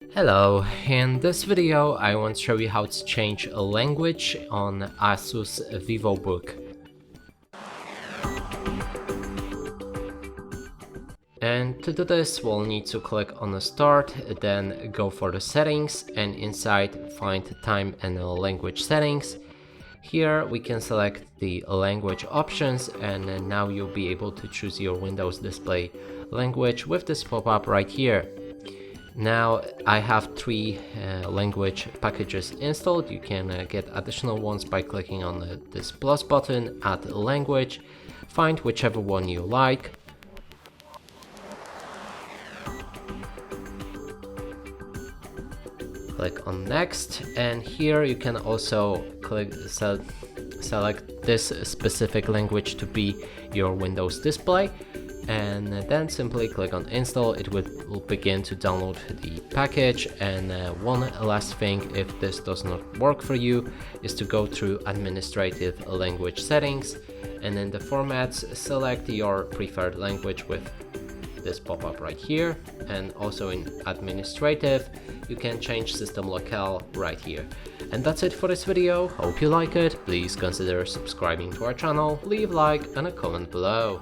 Hello, in this video I want to show you how to change a language on ASUS VIVOBOOK. And to do this we'll need to click on the start, then go for the settings and inside find time and language settings. Here we can select the language options and now you'll be able to choose your Windows display language with this pop-up right here. Now I have three language packages installed. You can get additional ones by clicking on this plus button, add a language, find whichever one you like. Click on next, and here you can also select this specific language to be your Windows display, and then simply click on install. It will begin to download the package. And one last thing, if this does not work for you, is to go through administrative language settings, and in the formats select your preferred language with this pop-up right here, and also in administrative you can change system locale right here. And that's it for this video. Hope you like it. Please consider subscribing to our channel, leave a like and a comment below.